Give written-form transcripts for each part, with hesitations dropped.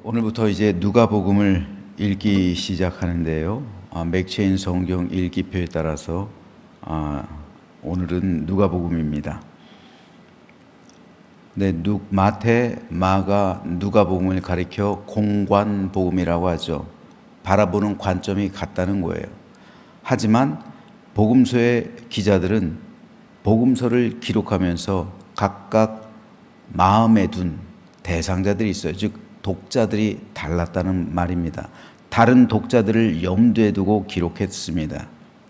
오늘부터 이제 누가복음을 읽기 시작하는데요. 맥체인 성경 읽기표에 따라서 오늘은 누가복음입니다. 마태, 마가, 누가복음을 가리켜 공관복음이라고 하죠. 바라보는 관점이 같다는 거예요. 하지만 복음서의 기자들은 복음서를 기록하면서 각각 마음에 둔 대상자들이 있어요. 즉 독자들이 달랐다는 말입니다. 다른 독자들을 염두에 두고 기록했습니다.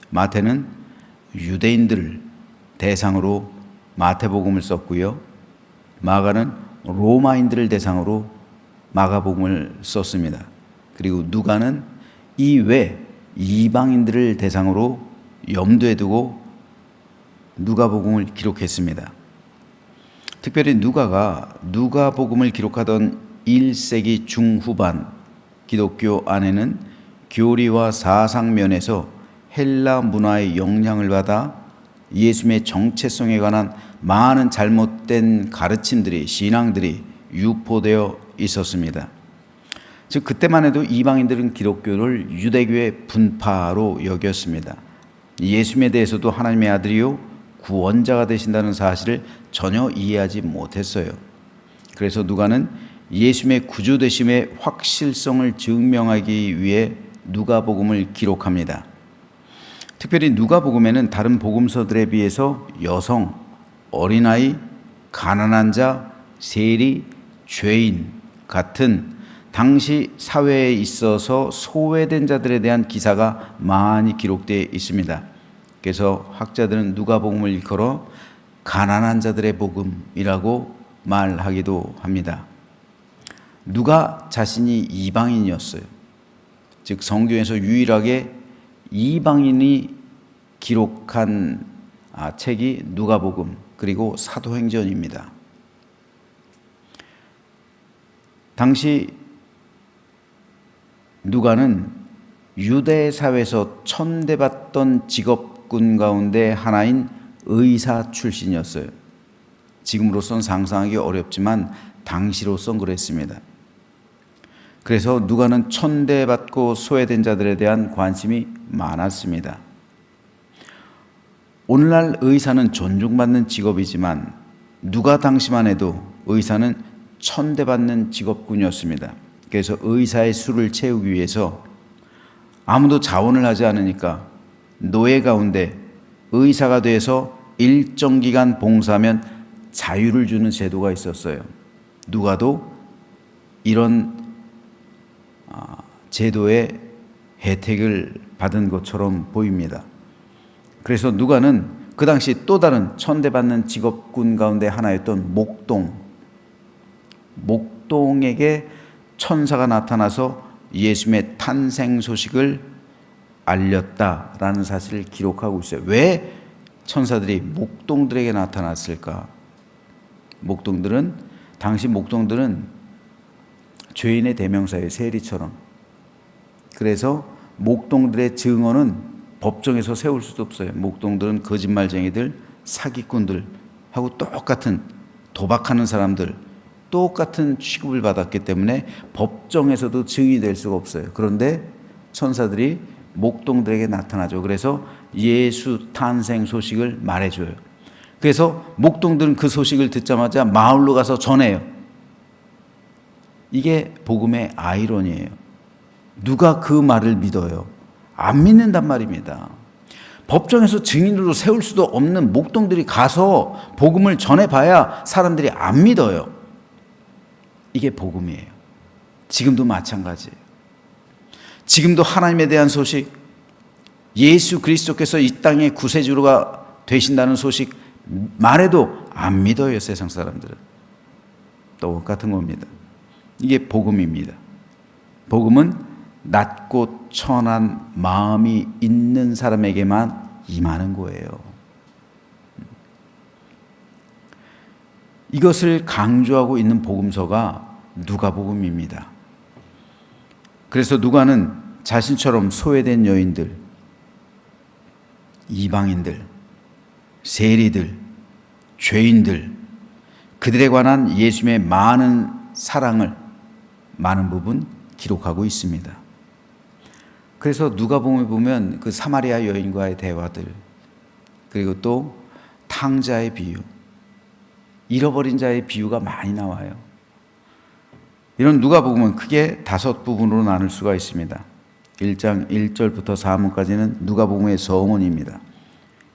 마태는 유대인들을 대상으로 마태복음을 썼고요. 마가는 로마인들을 대상으로 마가복음을 썼습니다. 그리고 누가는 이외 이방인들을 대상으로 염두에 두고 누가복음을 기록했습니다. 특별히 누가가 누가복음을 기록하던 1세기 중후반 기독교 안에는 교리와 사상 면에서 헬라 문화의 영향을 받아 예수님의 정체성에 관한 많은 잘못된 가르침들이, 신앙들이 유포되어 있었습니다. 즉 그때만 해도 이방인들은 기독교를 유대교의 분파로 여겼습니다. 예수님에 대해서도 하나님의 아들이요 구원자가 되신다는 사실을 전혀 이해하지 못했어요. 그래서 누가는 예수님의 구주되심의 확실성을 증명하기 위해 누가복음을 기록합니다. 특별히 누가복음에는 다른 복음서들에 비해서 여성, 어린아이, 가난한 자, 세리, 죄인 같은 당시 사회에 있어서 소외된 자들에 대한 기사가 많이 기록되어 있습니다. 그래서 학자들은 누가복음을 일컬어 가난한 자들의 복음이라고 말하기도 합니다. 누가 자신이 이방인이었어요. 즉 성경에서 유일하게 이방인이 기록한 책이 누가복음 그리고 사도행전입니다. 당시 누가는 유대 사회에서 천대받던 직업군 가운데 하나인 의사 출신이었어요. 지금으로선 상상하기 어렵지만 당시로선 그랬습니다. 그래서 누가는 천대받고 소외된 자들에 대한 관심이 많았습니다. 오늘날 의사는 존중받는 직업이지만 누가 당시만 해도 의사는 천대받는 직업군이었습니다. 그래서 의사의 수를 채우기 위해서 아무도 자원을 하지 않으니까 노예 가운데 의사가 돼서 일정 기간 봉사하면 자유를 주는 제도가 있었어요. 누가도 이런 제도의 혜택을 받은 것처럼 보입니다. 그래서 누가는 그 당시 또 다른 천대받는 직업군 가운데 하나였던 목동에게 천사가 나타나서 예수님의 탄생 소식을 알렸다라는 사실을 기록하고 있어요. 왜 천사들이 목동들에게 나타났을까? 당시 목동들은 죄인의 대명사예요. 세리처럼. 그래서 목동들의 증언은 법정에서 세울 수도 없어요. 목동들은 거짓말쟁이들, 사기꾼들 하고 똑같은 도박하는 사람들, 똑같은 취급을 받았기 때문에 법정에서도 증인이 될 수가 없어요. 그런데 천사들이 목동들에게 나타나죠. 그래서 예수 탄생 소식을 말해줘요. 그래서 목동들은 그 소식을 듣자마자 마을로 가서 전해요. 이게 복음의 아이러니예요. 누가 그 말을 믿어요? 안 믿는단 말입니다. 법정에서 증인으로 세울 수도 없는 목동들이 가서 복음을 전해봐야 사람들이 안 믿어요. 이게 복음이에요. 지금도 마찬가지예요. 지금도 하나님에 대한 소식, 예수 그리스도께서 이 땅의 구세주가 되신다는 소식 말해도 안 믿어요. 세상 사람들은. 똑같은 겁니다. 이게 복음입니다. 복음은 낮고 천한 마음이 있는 사람에게만 임하는 거예요. 이것을 강조하고 있는 복음서가 누가복음입니다. 그래서 누가는 자신처럼 소외된 여인들, 이방인들, 세리들, 죄인들, 그들에 관한 예수님의 많은 사랑을 많은 부분 기록하고 있습니다. 그래서 누가복음에 보면 그 사마리아 여인과의 대화들, 그리고 또 탕자의 비유, 잃어버린 자의 비유가 많이 나와요. 이런 누가복음은 크게 5부분으로 나눌 수가 있습니다. 1장 1절부터 4문까지는 누가복음의 서문입니다.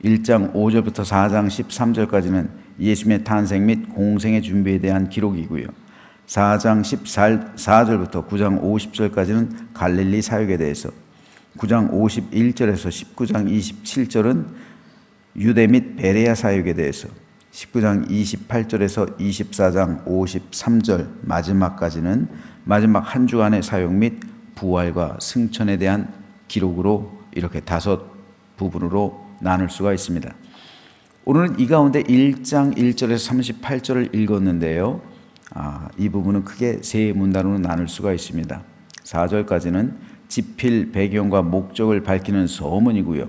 1장 5절부터 4장 13절까지는 예수님의 탄생 및 공생의 준비에 대한 기록이고요. 4장 14절부터 9장 50절까지는 갈릴리 사역에 대해서, 9장 51절에서 19장 27절은 유대 및 베레아 사역에 대해서, 19장 28절에서 24장 53절 마지막까지는 마지막 한 주간의 사역 및 부활과 승천에 대한 기록으로 이렇게 5부분으로 나눌 수가 있습니다. 오늘은 이 가운데 1장 1절에서 38절을 읽었는데요. 이 부분은 크게 3문단으로 나눌 수가 있습니다. 4절까지는 지필 배경과 목적을 밝히는 서문이고요.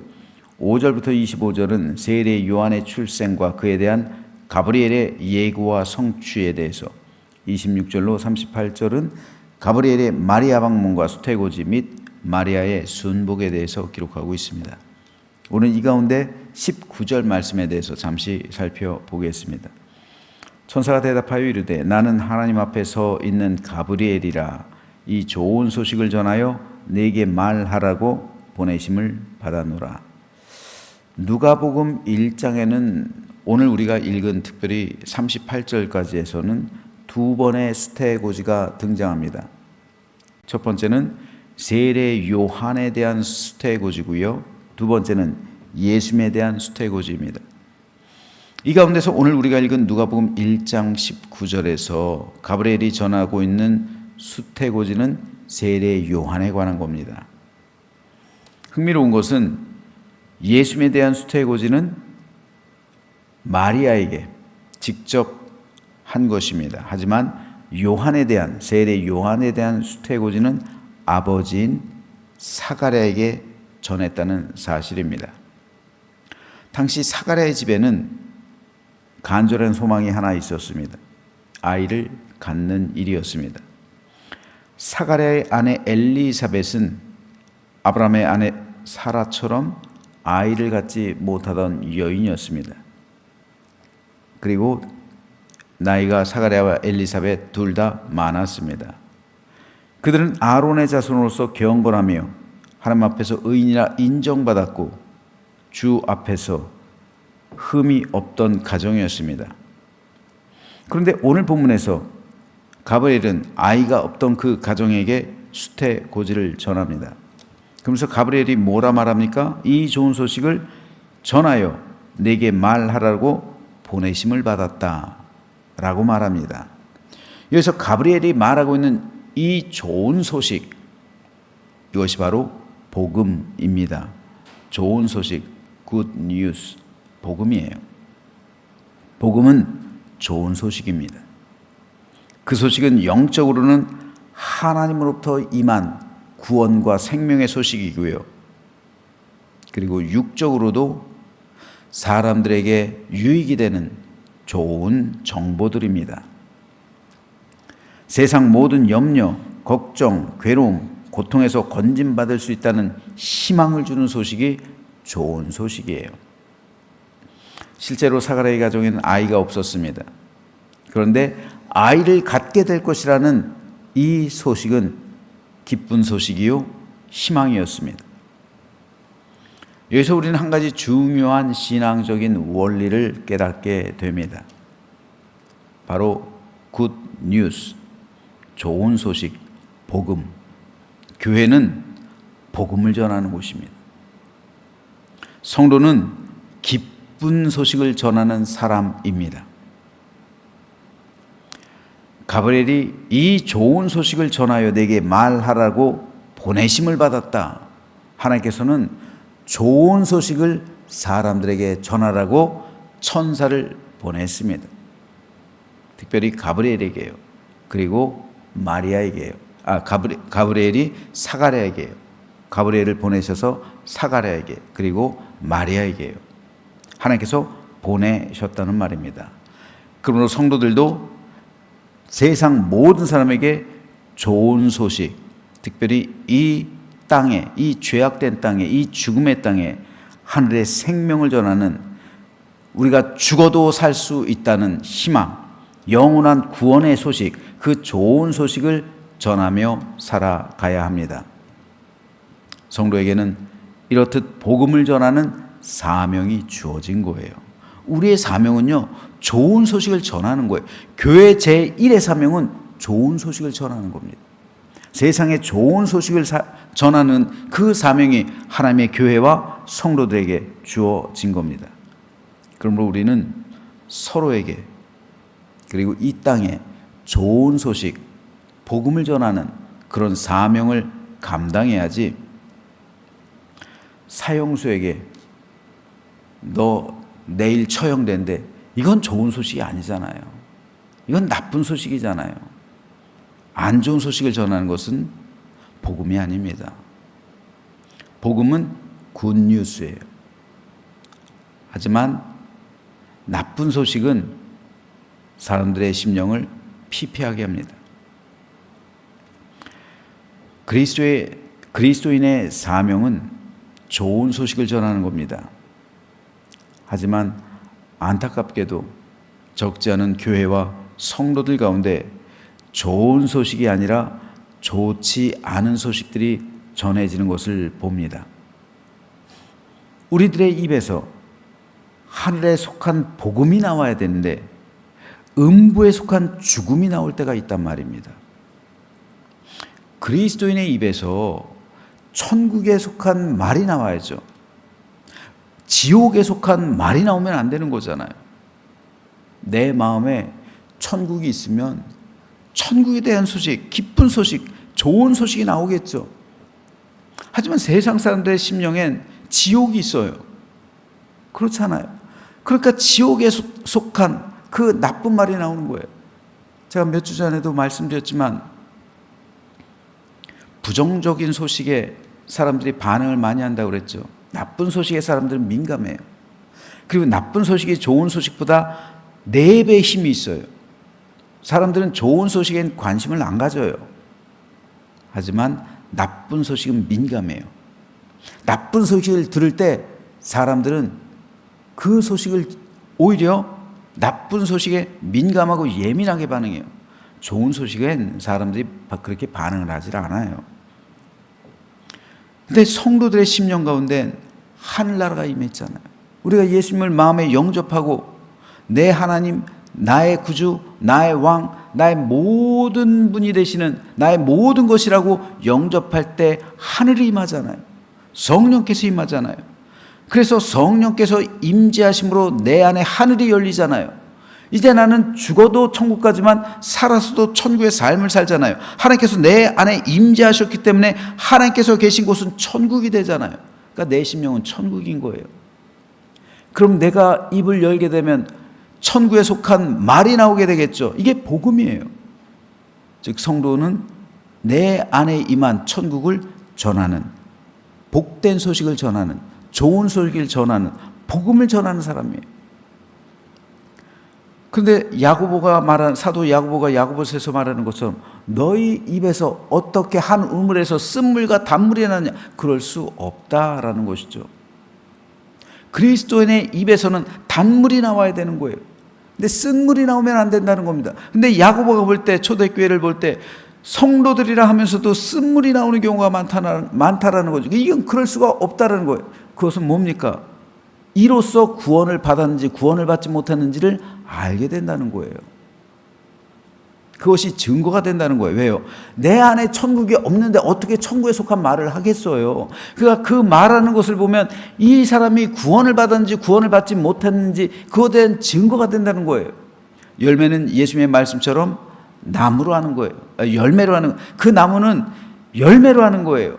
5절부터 25절은 세례 요한의 출생과 그에 대한 가브리엘의 예고와 성취에 대해서, 26절로 38절은 가브리엘의 마리아 방문과 수태고지 및 마리아의 순복에 대해서 기록하고 있습니다. 오늘 이 가운데 19절 말씀에 대해서 잠시 살펴보겠습니다. 천사가 대답하여 이르되 나는 하나님 앞에 서 있는 가브리엘이라. 이 좋은 소식을 전하여 내게 말하라고 보내심을 받았노라. 누가복음 1장에는 오늘 우리가 읽은 특별히 38절까지에서는 2번의 수태고지가 등장합니다. 첫 번째는 세례 요한에 대한 수태고지고요. 두 번째는 예수님에 대한 수태고지입니다. 이 가운데서 오늘 우리가 읽은 누가복음 1장 19절에서 가브리엘이 전하고 있는 수태고지는 세례 요한에 관한 겁니다. 흥미로운 것은 예수님에 대한 수태고지는 마리아에게 직접 한 것입니다. 하지만 요한에 대한, 세례 요한에 대한 수태고지는 아버지인 사가랴에게 전했다는 사실입니다. 당시 사가랴의 집에는 간절한 소망이 하나 있었습니다. 아이를 갖는 일이었습니다. 사가랴의 아내 엘리사벳은 아브라함의 아내 사라처럼 아이를 갖지 못하던 여인이었습니다. 그리고 나이가 사가랴와 엘리사벳 둘 다 많았습니다. 그들은 아론의 자손으로서 경건하며 하나님 앞에서 의인이라 인정받았고 주 앞에서 흠이 없던 가정이었습니다. 그런데 오늘 본문에서 가브리엘은 아이가 없던 그 가정에게 수태고지를 전합니다. 그러면서 가브리엘이 뭐라 말합니까? 이 좋은 소식을 전하여 내게 말하라고 보내심을 받았다 라고 말합니다. 여기서 가브리엘이 말하고 있는 이 좋은 소식, 이것이 바로 복음입니다. 좋은 소식, good news, 복음이에요. 복음은 좋은 소식입니다. 그 소식은 영적으로는 하나님으로부터 임한 구원과 생명의 소식이고요. 그리고 육적으로도 사람들에게 유익이 되는 좋은 정보들입니다. 세상 모든 염려, 걱정, 괴로움, 고통에서 건진받을 수 있다는 희망을 주는 소식이 좋은 소식이에요. 실제로 사가랴의 가정에는 아이가 없었습니다. 그런데 아이를 갖게 될 것이라는 이 소식은 기쁜 소식이요 희망이었습니다. 여기서 우리는 한 가지 중요한 신앙적인 원리를 깨닫게 됩니다. 바로 good news, 좋은 소식, 복음. 교회는 복음을 전하는 곳입니다. 성도는 기쁜 소식을 전하는 사람입니다. 가브리엘이 이 좋은 소식을 전하여 내게 말하라고 보내심을 받았다. 하나님께서는 좋은 소식을 사람들에게 전하라고 천사를 보냈습니다. 특별히 가브리엘에게요. 그리고 마리아에게요. 가브리엘이 사가랴에게요. 가브리엘을 보내셔서 사가랴에게, 그리고 마리아에게요. 하나님께서 보내셨다는 말입니다. 그러므로 성도들도 세상 모든 사람에게 좋은 소식, 특별히 이 땅에, 이 죄악된 땅에, 이 죽음의 땅에 하늘의 생명을 전하는, 우리가 죽어도 살 수 있다는 희망, 영원한 구원의 소식, 그 좋은 소식을 전하며 살아가야 합니다. 성도에게는 이렇듯 복음을 전하는 사명이 주어진 거예요. 우리의 사명은요, 좋은 소식을 전하는 거예요. 교회 제1의 사명은 좋은 소식을 전하는 겁니다. 세상에 좋은 소식을 전하는 그 사명이 하나님의 교회와 성도들에게 주어진 겁니다. 그러므로 우리는 서로에게, 그리고 이 땅에 좋은 소식, 복음을 전하는 그런 사명을 감당해야지, 사형수에게 너 내일 처형된대, 이건 좋은 소식이 아니잖아요. 이건 나쁜 소식이잖아요. 안 좋은 소식을 전하는 것은 복음이 아닙니다. 복음은 굿뉴스예요. 하지만 나쁜 소식은 사람들의 심령을 피폐하게 합니다. 그리스도인의 사명은 좋은 소식을 전하는 겁니다. 하지만 안타깝게도 적지 않은 교회와 성도들 가운데 좋은 소식이 아니라 좋지 않은 소식들이 전해지는 것을 봅니다. 우리들의 입에서 하늘에 속한 복음이 나와야 되는데 음부에 속한 죽음이 나올 때가 있단 말입니다. 그리스도인의 입에서 천국에 속한 말이 나와야죠. 지옥에 속한 말이 나오면 안 되는 거잖아요. 내 마음에 천국이 있으면 천국에 대한 소식, 기쁜 소식, 좋은 소식이 나오겠죠. 하지만 세상 사람들의 심령엔 지옥이 있어요. 그렇잖아요. 그러니까 지옥에 속한 그 나쁜 말이 나오는 거예요. 제가 몇 주 전에도 말씀드렸지만 부정적인 소식에 사람들이 반응을 많이 한다고 그랬죠. 나쁜 소식에 사람들은 민감해요. 그리고 나쁜 소식이 좋은 소식보다 4배의 힘이 있어요. 사람들은 좋은 소식엔 관심을 안 가져요. 하지만 나쁜 소식은 민감해요. 나쁜 소식을 들을 때 사람들은 그 소식을 오히려 나쁜 소식에 민감하고 예민하게 반응해요. 좋은 소식엔 사람들이 그렇게 반응을 하지 않아요. 근데 성도들의 심령 가운데 하늘나라가 임했잖아요. 우리가 예수님을 마음에 영접하고 내 하나님, 나의 구주, 나의 왕, 나의 모든 분이 되시는 나의 모든 것이라고 영접할 때 하늘이 임하잖아요. 성령께서 임하잖아요. 그래서 성령께서 임재하심으로 내 안에 하늘이 열리잖아요. 이제 나는 죽어도 천국 가지만 살아서도 천국의 삶을 살잖아요. 하나님께서 내 안에 임재하셨기 때문에 하나님께서 계신 곳은 천국이 되잖아요. 그러니까 내 심령은 천국인 거예요. 그럼 내가 입을 열게 되면 천국에 속한 말이 나오게 되겠죠. 이게 복음이에요. 즉 성도는 내 안에 임한 천국을 전하는, 복된 소식을 전하는, 좋은 소식을 전하는, 복음을 전하는 사람이에요. 그런데 사도 야고보가 야고보서에서 말하는 것처럼 너희 입에서 어떻게 한 우물에서 쓴물과 단물이 나느냐, 그럴 수 없다라는 것이죠. 그리스도인의 입에서는 단물이 나와야 되는 거예요. 근데 쓴물이 나오면 안 된다는 겁니다. 근데 야고보가 볼 때, 초대교회를 볼 때 성도들이라 하면서도 쓴물이 나오는 경우가 많다라는 거죠. 이건 그럴 수가 없다라는 거예요. 그것은 뭡니까? 이로써 구원을 받았는지 구원을 받지 못했는지를 알게 된다는 거예요. 그것이 증거가 된다는 거예요. 왜요? 내 안에 천국이 없는데 어떻게 천국에 속한 말을 하겠어요? 그러니까 그 말하는 것을 보면 이 사람이 구원을 받았는지 구원을 받지 못했는지 그것에 대한 증거가 된다는 거예요. 열매는 예수님의 말씀처럼 나무로 하는 거예요. 열매로 하는 거예요. 그 나무는 열매로 하는 거예요.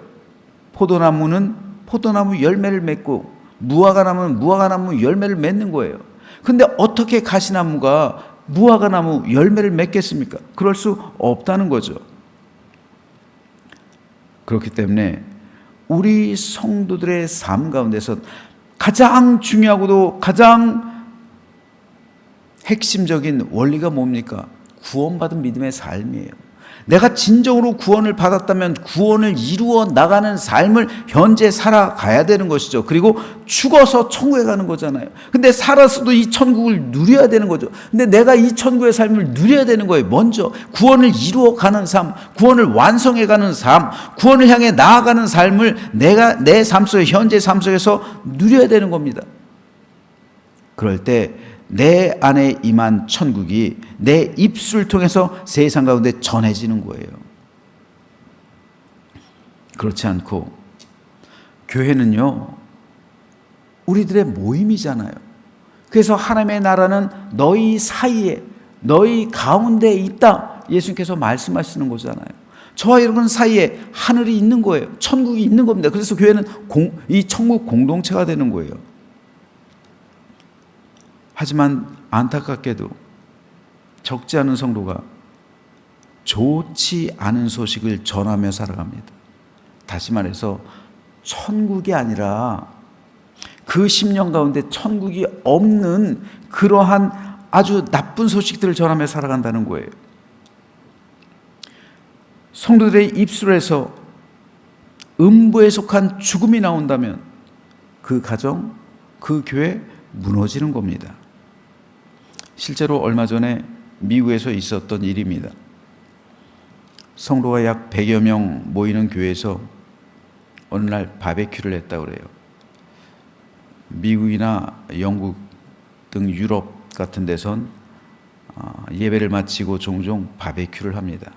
포도나무는 포도나무 열매를 맺고 무화과나무는 무화과나무 열매를 맺는 거예요. 근데 어떻게 가시나무가 무화과나무 열매를 맺겠습니까? 그럴 수 없다는 거죠. 그렇기 때문에 우리 성도들의 삶 가운데서 가장 중요하고도 가장 핵심적인 원리가 뭡니까? 구원받은 믿음의 삶이에요. 내가 진정으로 구원을 받았다면 구원을 이루어 나가는 삶을 현재 살아가야 되는 것이죠. 그리고 죽어서 천국에 가는 거잖아요. 근데 살아서도 이 천국을 누려야 되는 거죠. 근데 내가 이 천국의 삶을 누려야 되는 거예요. 먼저 구원을 이루어 가는 삶, 구원을 완성해 가는 삶, 구원을 향해 나아가는 삶을 내가 내 삶 속에, 현재 삶 속에서 누려야 되는 겁니다. 그럴 때 내 안에 임한 천국이 내 입술을 통해서 세상 가운데 전해지는 거예요. 그렇지 않고 교회는요, 우리들의 모임이잖아요. 그래서 하나님의 나라는 너희 사이에, 너희 가운데 있다, 예수님께서 말씀하시는 거잖아요. 저와 여러분 사이에 하늘이 있는 거예요. 천국이 있는 겁니다. 그래서 교회는 이 천국 공동체가 되는 거예요. 하지만 안타깝게도 적지 않은 성도가 좋지 않은 소식을 전하며 살아갑니다. 다시 말해서 천국이 아니라 그 10년 가운데 천국이 없는 그러한 아주 나쁜 소식들을 전하며 살아간다는 거예요. 성도들의 입술에서 음부에 속한 죽음이 나온다면 그 가정, 그 교회 무너지는 겁니다. 실제로 얼마 전에 미국에서 있었던 일입니다. 성도가 약 100여 명 모이는 교회에서 어느 날 바베큐를 했다고 그래요. 미국이나 영국 등 유럽 같은 데선 예배를 마치고 종종 바베큐를 합니다.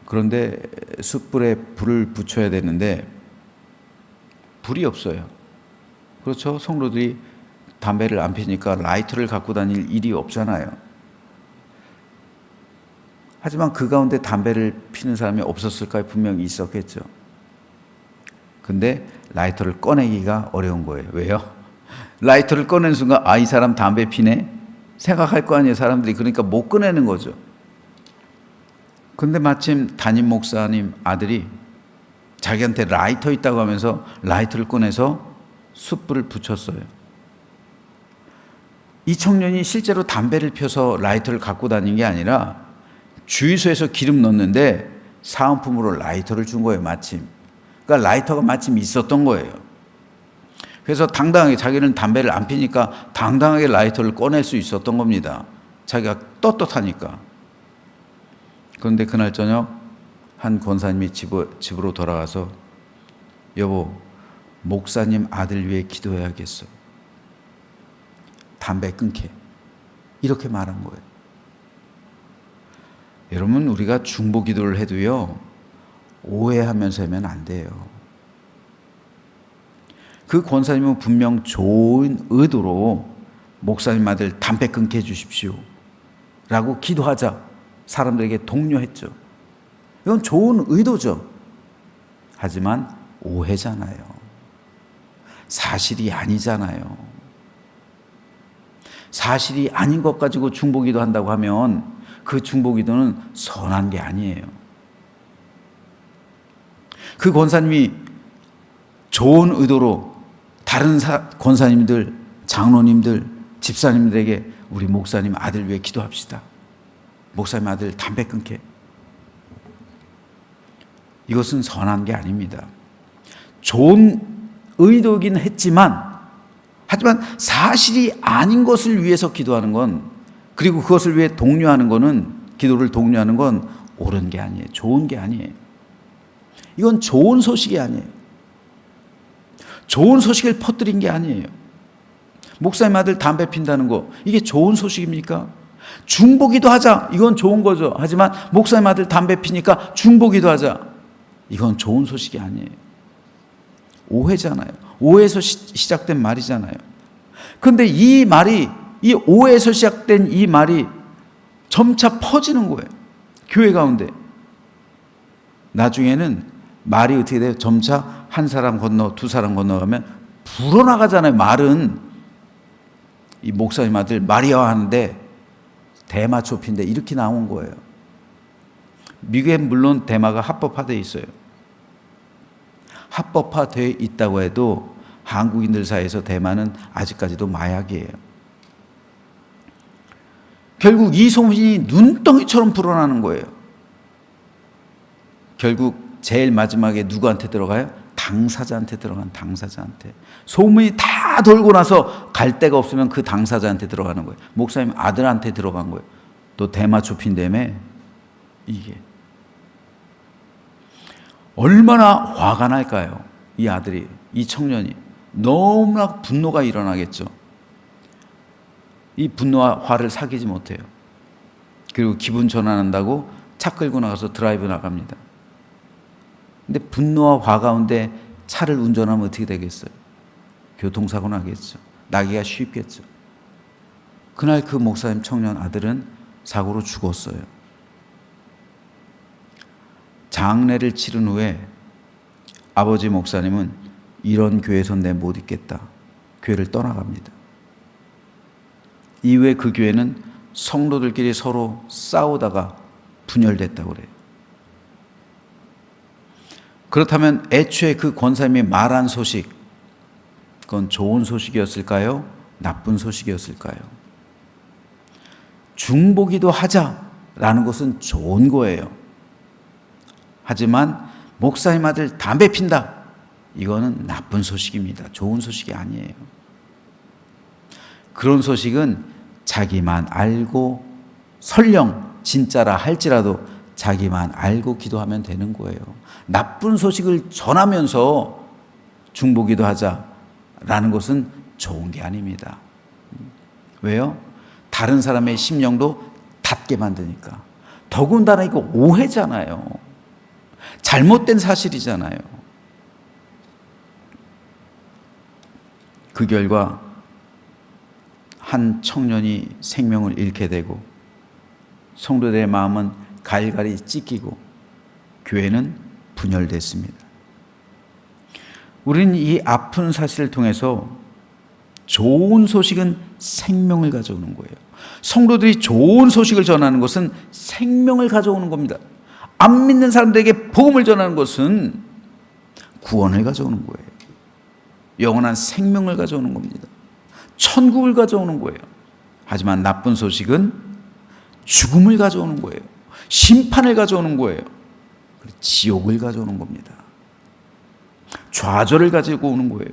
그런데 숯불에 불을 붙여야 되는데 불이 없어요. 그렇죠? 성도들이 담배를 안 피니까 라이터를 갖고 다닐 일이 없잖아요. 하지만 그 가운데 담배를 피는 사람이 없었을까요? 분명히 있었겠죠. 근데 라이터를 꺼내기가 어려운 거예요. 왜요? 라이터를 꺼내는 순간 이 사람 담배 피네? 생각할 거 아니에요, 사람들이. 그러니까 못 꺼내는 거죠. 근데 마침 담임 목사님 아들이 자기한테 라이터 있다고 하면서 라이터를 꺼내서 숯불을 붙였어요. 이 청년이 실제로 담배를 펴서 라이터를 갖고 다닌 게 아니라 주유소에서 기름 넣는데 사은품으로 라이터를 준 거예요, 마침. 그러니까 라이터가 마침 있었던 거예요. 그래서 당당하게, 자기는 담배를 안 피니까 당당하게 라이터를 꺼낼 수 있었던 겁니다. 자기가 떳떳하니까. 그런데 그날 저녁 한 권사님이 집으로 돌아가서 여보, 목사님 아들 위해 기도해야겠어. 담배 끊게. 이렇게 말한 거예요. 여러분, 우리가 중보 기도를 해도요, 오해하면서 하면 안 돼요. 그 권사님은 분명 좋은 의도로 목사님 아들 담배 끊게 해주십시오 라고 기도하자 사람들에게 독려했죠. 이건 좋은 의도죠. 하지만 오해잖아요. 사실이 아니잖아요. 사실이 아닌 것 가지고 중보기도 한다고 하면 그 중보기도는 선한 게 아니에요. 그 권사님이 좋은 의도로 다른 권사님들, 장로님들, 집사님들에게 우리 목사님 아들 위해 기도합시다. 목사님 아들 담배 끊게. 이것은 선한 게 아닙니다. 좋은 의도이긴 했지만, 하지만 사실이 아닌 것을 위해서 기도하는 건, 그리고 그것을 위해 독려하는 거는, 기도를 독려하는 건 옳은 게 아니에요. 좋은 게 아니에요. 이건 좋은 소식이 아니에요. 좋은 소식을 퍼뜨린 게 아니에요. 목사님 아들 담배 핀다는 거, 이게 좋은 소식입니까? 중보기도 하자, 이건 좋은 거죠. 하지만 목사님 아들 담배 피니까 중보기도 하자, 이건 좋은 소식이 아니에요. 오해잖아요. 오해에서 시작된 말이잖아요. 그런데 이 말이, 이 오해에서 시작된 이 말이 점차 퍼지는 거예요, 교회 가운데. 나중에는 말이 어떻게 돼요? 점차 한 사람 건너 두 사람 건너가면 불어나가잖아요. 말은 이 목사님 아들 마리아 하는데 대마초피인데 이렇게 나온 거예요. 미국에 물론 대마가 합법화되어 있어요. 합법화되어 있다고 해도 한국인들 사이에서 대마는 아직까지도 마약이에요. 결국 이 소문이 눈덩이처럼 불어나는 거예요. 결국 제일 마지막에 누구한테 들어가요? 당사자한테 들어간 당사자한테. 소문이 다 돌고 나서 갈 데가 없으면 그 당사자한테 들어가는 거예요. 목사님 아들한테 들어간 거예요. 또 대마 좁힌다며. 이게 얼마나 화가 날까요? 이 아들이, 이 청년이 너무나 분노가 일어나겠죠. 이 분노와 화를 사귀지 못해요. 그리고 기분 전환한다고 차 끌고 나가서 드라이브 나갑니다. 근데 분노와 화 가운데 차를 운전하면 어떻게 되겠어요? 교통사고 나겠죠. 나기가 쉽겠죠. 그날 그 목사님 청년 아들은 사고로 죽었어요. 장례를 치른 후에 아버지 목사님은 이런 교회에선 내 못 있겠다. 교회를 떠나갑니다. 이후에 그 교회는 성도들끼리 서로 싸우다가 분열됐다고 그래요. 그렇다면 애초에 그 권사님이 말한 소식, 그건 좋은 소식이었을까요? 나쁜 소식이었을까요? 중보기도 하자라는 것은 좋은 거예요. 하지만 목사님 아들 담배 핀다, 이거는 나쁜 소식입니다. 좋은 소식이 아니에요. 그런 소식은 자기만 알고, 설령 진짜라 할지라도 자기만 알고 기도하면 되는 거예요. 나쁜 소식을 전하면서 중보기도 하자라는 것은 좋은 게 아닙니다. 왜요? 다른 사람의 심령도 닫게 만드니까. 더군다나 이거 오해잖아요. 잘못된 사실이잖아요. 그 결과 한 청년이 생명을 잃게 되고 성도들의 마음은 갈갈이 찢기고 교회는 분열됐습니다. 우리는 이 아픈 사실을 통해서 좋은 소식은 생명을 가져오는 거예요. 성도들이 좋은 소식을 전하는 것은 생명을 가져오는 겁니다. 안 믿는 사람들에게 복음을 전하는 것은 구원을 가져오는 거예요. 영원한 생명을 가져오는 겁니다. 천국을 가져오는 거예요. 하지만 나쁜 소식은 죽음을 가져오는 거예요. 심판을 가져오는 거예요. 지옥을 가져오는 겁니다. 좌절을 가지고 오는 거예요.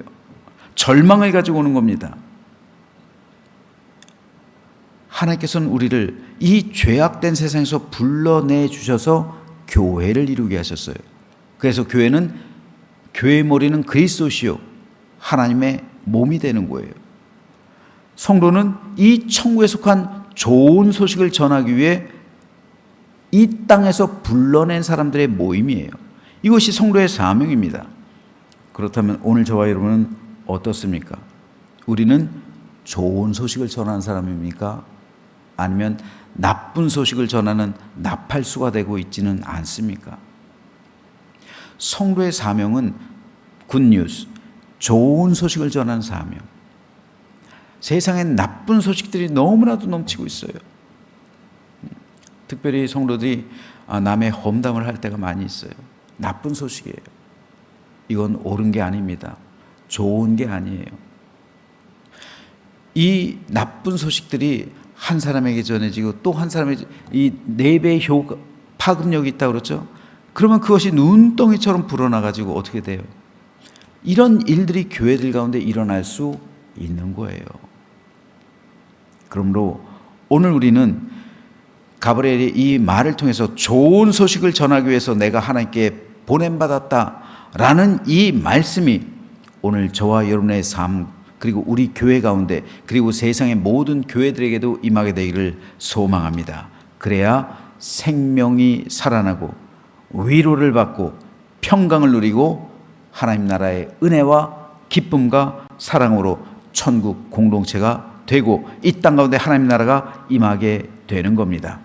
절망을 가지고 오는 겁니다. 하나님께서는 우리를 이 죄악된 세상에서 불러내 주셔서 교회를 이루게 하셨어요. 그래서 교회의 머리는 그리스도시요 하나님의 몸이 되는 거예요. 성도는 이 천국에 속한 좋은 소식을 전하기 위해 이 땅에서 불러낸 사람들의 모임이에요. 이것이 성도의 사명입니다. 그렇다면 오늘 저와 여러분은 어떻습니까? 우리는 좋은 소식을 전하는 사람입니까? 아니면 나쁜 소식을 전하는 나팔수가 되고 있지는 않습니까? 성도의 사명은 굿뉴스, 좋은 소식을 전하는 사명. 세상엔 나쁜 소식들이 너무나도 넘치고 있어요. 특별히 성도들이 남의 험담을 할 때가 많이 있어요. 나쁜 소식이에요. 이건 옳은 게 아닙니다. 좋은 게 아니에요. 이 나쁜 소식들이 한 사람에게 전해지고 또 한 사람에게 이 4배의 파급력이 있다고 그러죠. 그러면 그것이 눈덩이처럼 불어나가지고 어떻게 돼요? 이런 일들이 교회들 가운데 일어날 수 있는 거예요. 그러므로 오늘 우리는 가브리엘의 이 말을 통해서 좋은 소식을 전하기 위해서 내가 하나님께 보냄받았다라는 이 말씀이 오늘 저와 여러분의 삶, 그리고 우리 교회 가운데, 그리고 세상의 모든 교회들에게도 임하게 되기를 소망합니다. 그래야 생명이 살아나고 위로를 받고 평강을 누리고 하나님 나라의 은혜와 기쁨과 사랑으로 천국 공동체가 되고 이 땅 가운데 하나님 나라가 임하게 되는 겁니다.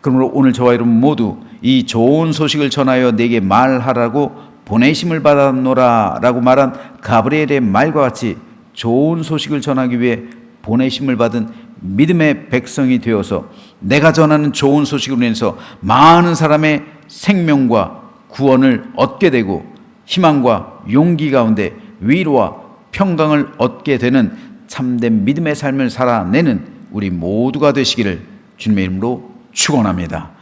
그러므로 오늘 저와 여러분 모두 이 좋은 소식을 전하여 내게 말하라고 보내심을 받았노라 라고 말한 가브리엘의 말과 같이 좋은 소식을 전하기 위해 보내심을 받은 믿음의 백성이 되어서 내가 전하는 좋은 소식으로 인해서 많은 사람의 생명과 구원을 얻게 되고 희망과 용기 가운데 위로와 평강을 얻게 되는 참된 믿음의 삶을 살아내는 우리 모두가 되시기를 주님의 이름으로 축원합니다.